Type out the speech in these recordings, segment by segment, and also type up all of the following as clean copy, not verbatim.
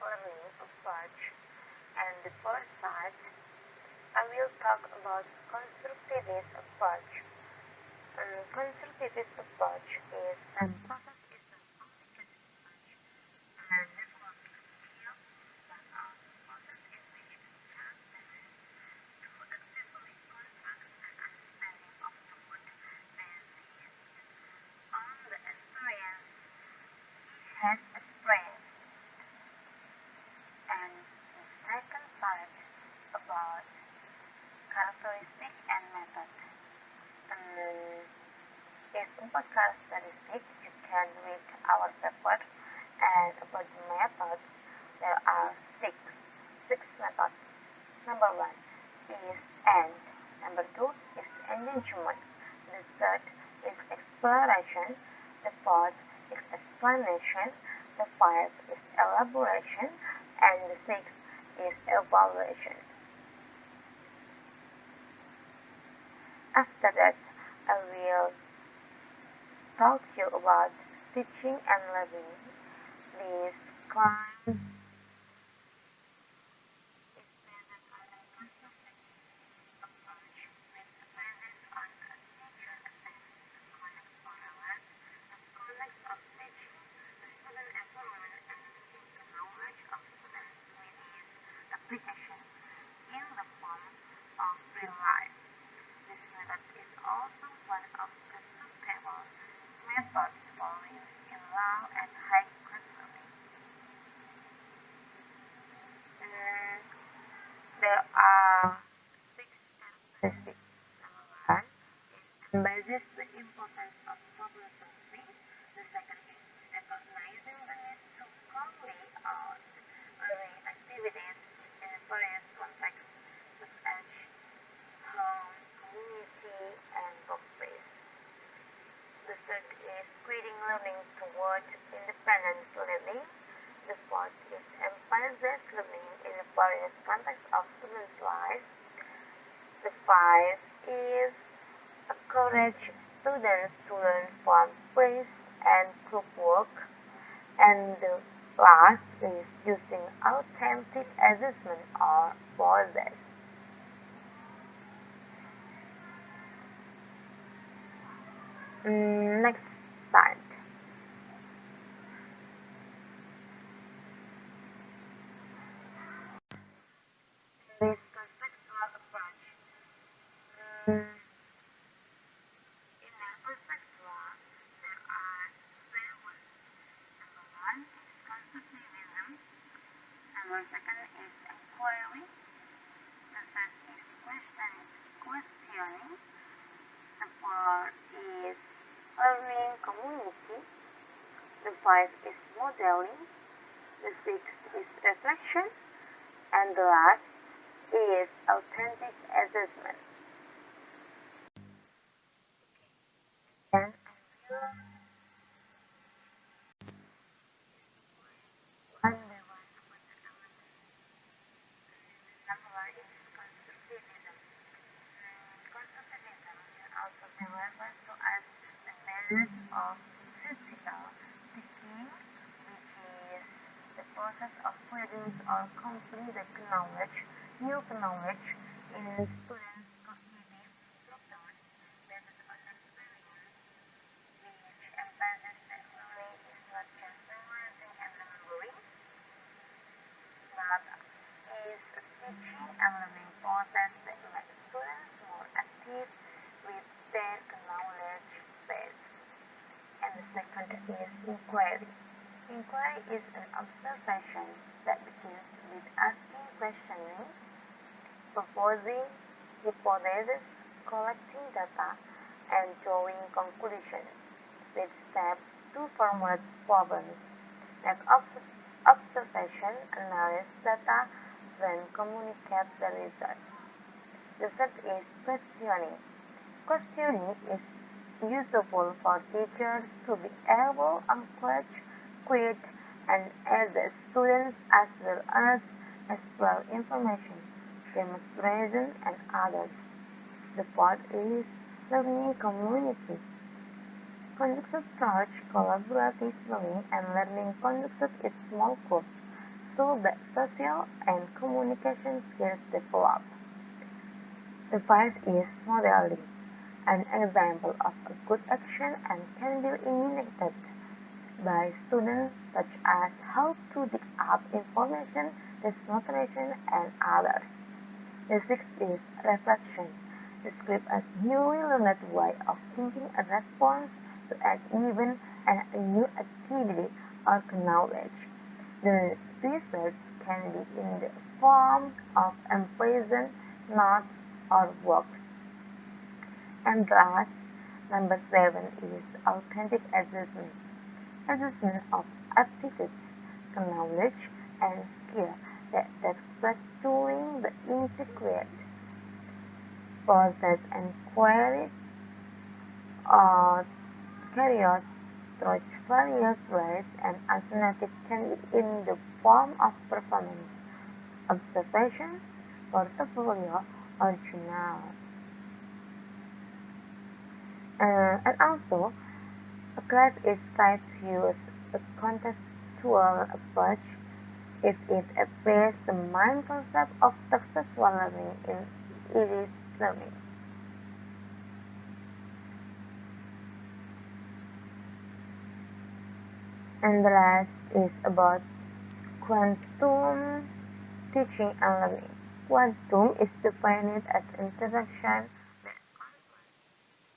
learning approach, and the first part I will talk about constructivist approach. Constructivist approach is a process is a complicated approach and developing skills that are the process in which the child learns to actively construct an understanding of the world based on the experience he has experienced. And the second part about characteristic and method. If about characteristic, you can read our paper, and about the method, there are six methods. Number 1 is end. Number 2 is engagement. The third is exploration. The fourth is explanation. The fifth is elaboration, and the sixth is evaluation. After that, I will talk to you about teaching and learning. This class is based on a constructive approach with the basis on a teacher attempts to connect overlap, the context of teaching, the student environment, and the knowledge of students with its application in the form of real life. This method is also one of the suitable methods for use in low and high classrooms. There are six characteristics. Number 1 is emphasizes the importance of problem solving. The second is recognizing the need to carry out learning activities in various contexts such as home, community, and workplace. The third is guiding learning towards independent learning. The fourth is emphasizes learning in various contexts of students' life. The fifth is encourage students to learn from praise and group work. And the last is using authentic assessment or process. Next slide. This contextual approach. In a contextual, there are three words. Number 1 is constructivism. Number 2 is inquiry. The third is questioning. The fourth is learning community. The fifth is modeling. The sixth is reflection. And the last is authentic assessment. And I will one by one about the elements. Number 1 is constructivism. Constructivism is also referred to as the method of critical thinking, which is the process of produce or complete the new knowledge in students' cognitive structures based on experience, which emphasizes that learning is not just memorizing and remembering, but is a teaching and learning process that makes students more active with their knowledge base. And the second is inquiry. Inquiry is an observation that begins with asking questions, proposing hypotheses, collecting data, and drawing conclusions, with steps to formulate problems, make observation, analyze data, then communicate the results. The third is questioning. Questioning is useful for teachers to be able to encourage, quiz, and assess students as well as explore information, demonstration, and others. The fourth is learning community. Conducted such collaborative learning and learning conducted in small groups, so that social and communication skills develop. The first is modeling, an example of a good action and can be imitated by students such as how to dig up information, test motivation, and others. The sixth is reflection. Describe a newly learned way of thinking in response to an event and a new activity or knowledge. The research can be in the form of imprisoned notes or works. And last, number 7 is authentic assessment. Assessment of aptitudes, knowledge, and skill that takes place during the integrated process and queries or carried out through various ways and alternatives can be in the form of performance, observation, portfolio, or journal. And also, a class is tried to use a contextual approach if it applies the main concept of successful learning in its learning. And the last is about quantum teaching and learning. Quantum is defined as interaction that combines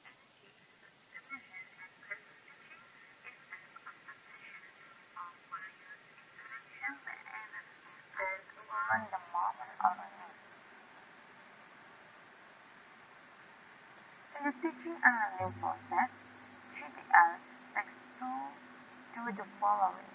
energy, division, and quantum teaching is an observation of various interaction and on the moment of learning. In the teaching and learning process, GDL takes to the following.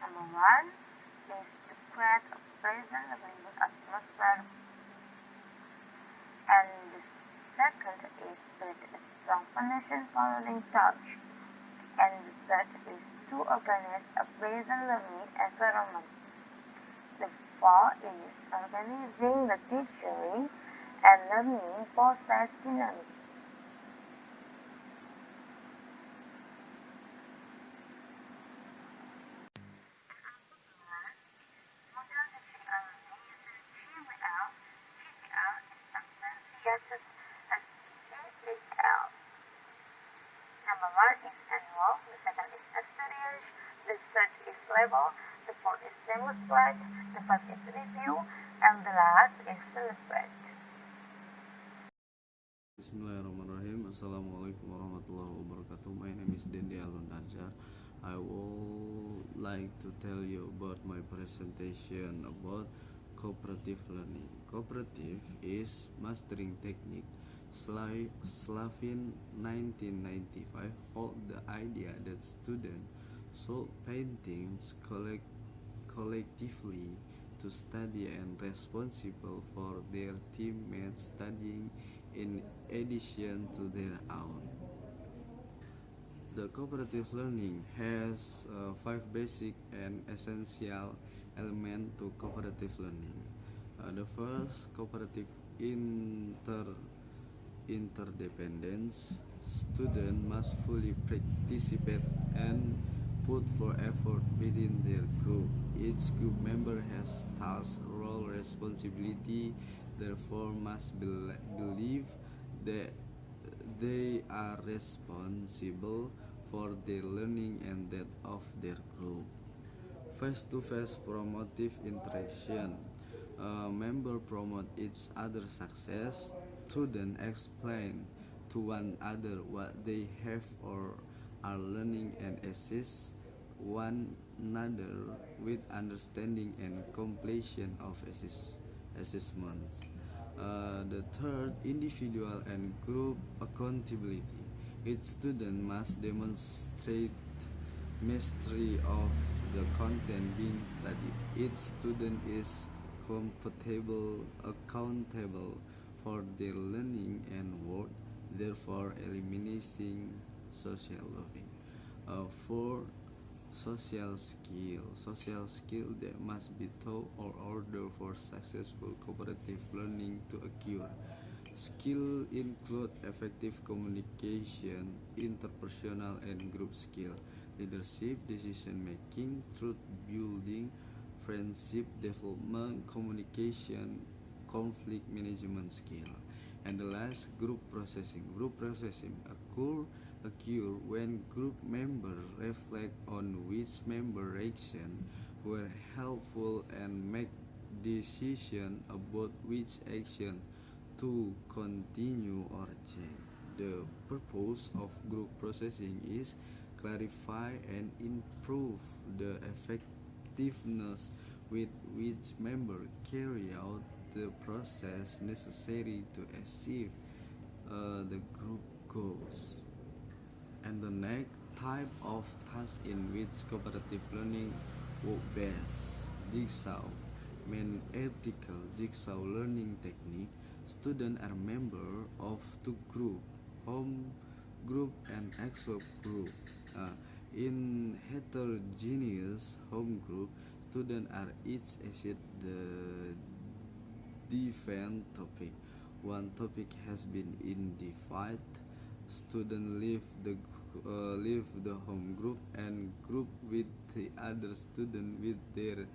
Number 1 is to create a pleasant learning atmosphere, and the second is to build a strong foundation for learning touch, and the third is to organize a pleasant learning environment. The fourth is organizing the teaching and learning process dynamics. Number 1 is annual, the second is experience, the third is level, the fourth is demonstrate, the fifth is review, and the last is celebrate. Bismillahirrahmanirrahim. Assalamualaikum warahmatullahi wabarakatuh. My name is Dendi ahlunnazar. I would like to tell you about my presentation about cooperative learning. Cooperative is mastering technique. Slavin 1995 hold the idea that students should paintings collectively to study and responsible for their teammates studying in addition to their own. The cooperative learning has 5 basic and essential elements to cooperative learning. The first, cooperative interdependence. Students must fully participate and put for effort within their group. Each group member has tasks, role, responsibility, therefore must believe that they are responsible for their learning and that of their group. Face-to-face promotive interaction. Members promote each other's success. Students explain to one another what they have or are learning and assist one another with understanding and completion of assessments. The third, individual and group accountability. Each student must demonstrate mastery of the content being studied. Each student is accountable for their learning and work, therefore eliminating social loving. 4. Social skill that must be taught or ordered for successful cooperative learning to occur. Skill include effective communication, interpersonal and group skill, leadership, decision making, truth building, friendship development, communication, conflict management skill. And the last, group processing. Group processing occur when group members reflect on which member action were helpful and make decision about which action to continue or change. The purpose of group processing is clarify and improve the effectiveness with which members carry out the process necessary to achieve the group goals. And the next type of task in which cooperative learning work best, Jigsaw. Main ethical Jigsaw learning technique. Students are members of two groups, home group and expo group. In heterogeneous home group, students are each assigned the different topic. One topic has been identified. Students leave the home group and group with the other student with their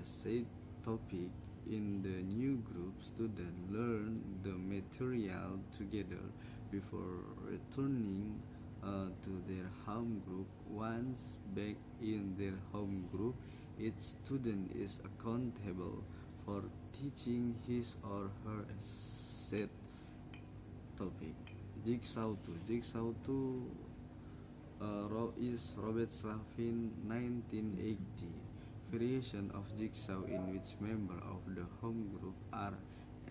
assigned topic. In the new group, students learn the material together before returning to their home group. Once back in their home group, each student is accountable for teaching his or her set topic. Jigsaw 2. Jigsaw 2 is Robert Slavin 1980 variation of Jigsaw in which members of the home group are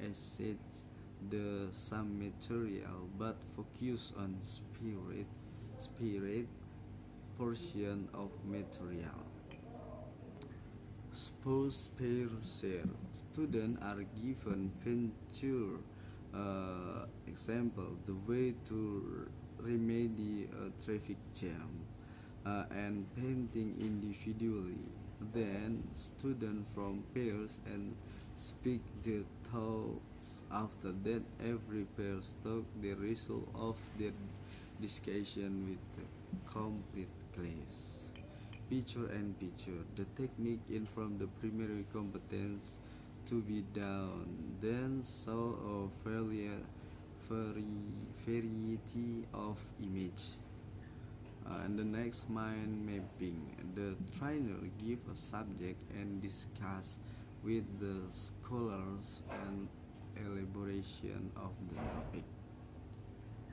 assigned the same material but focus on spirit portion of material. Spouse pair share. Students are given venture example the way to remedy a traffic jam and painting individually. Then students from pairs and speak their thoughts. After that, every pair talk the result of their discussion with the complete class. Picture and picture. The technique in from the primary competence to be done. Then show a variety of image. And the next, mind mapping. The trainer give a subject and discuss with the scholars an elaboration of the topic.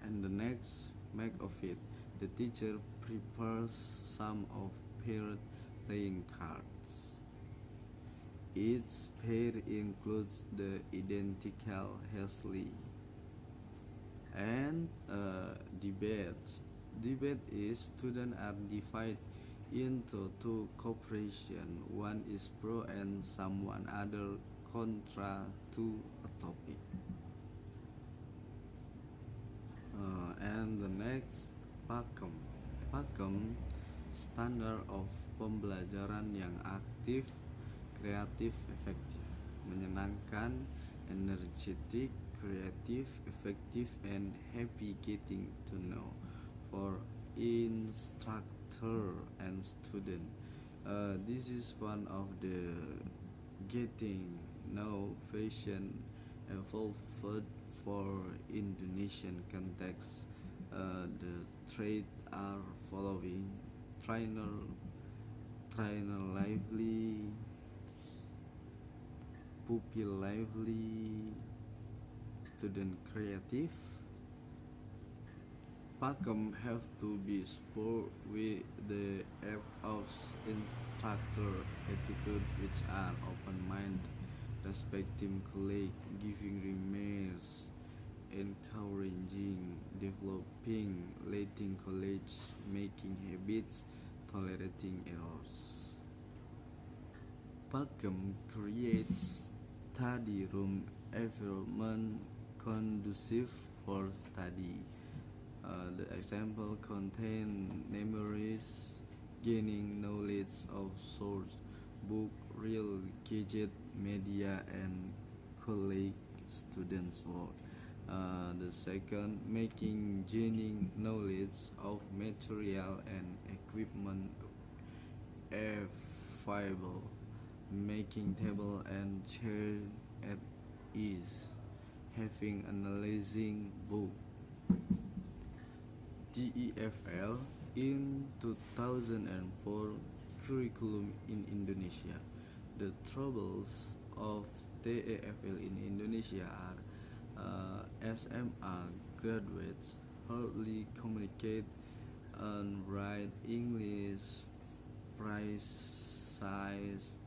And the next, make of it. The teacher prepares some of paired playing cards. Each pair includes the identical Hesley. And debates. Debate is students are divided into two cooperation. One is pro and someone other contra to a topic. And the next, pakem. Pakem standar of pembelajaran yang aktif, kreatif, efektif, menyenangkan, energetic, creative, effective, and happy getting to know for instructor and student. This is one of the getting know fashion evolved for Indonesian context. The traits are following: trainer lively, pupil lively, student creative. Pakem have to be sport with the app of instructor attitude, which are open-minded, respecting colleague, giving remarks, encouraging, developing, letting college, making habits, tolerating errors. Pakem creates study room environment conducive for study. The example contain memories, gaining knowledge of source, book, real gadget, media, and colleague students' work. The second, making gaining knowledge of material and equipment available. making table and chair at ease, having analyzing book. TEFL in 2004 curriculum in Indonesia. The troubles of TEFL in Indonesia are SMA graduates hardly communicate and write English, precise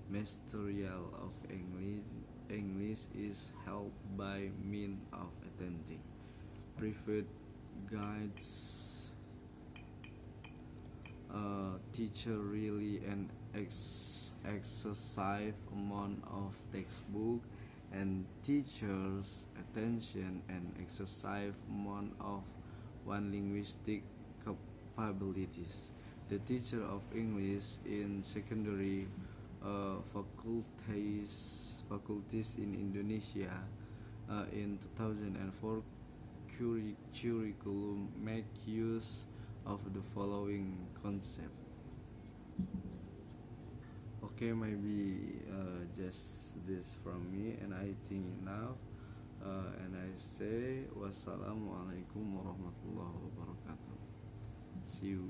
mastery of English is helped by means of attending private guides, teacher really an excessive amount of textbook, and teachers attention and excessive amount of one linguistic capabilities. The teacher of English in secondary faculties in Indonesia in 2004 curriculum make use of the following concept. Okay, maybe just this from me, and I think enough. And I say wassalamualaikum warahmatullahi wabarakatuh. See you.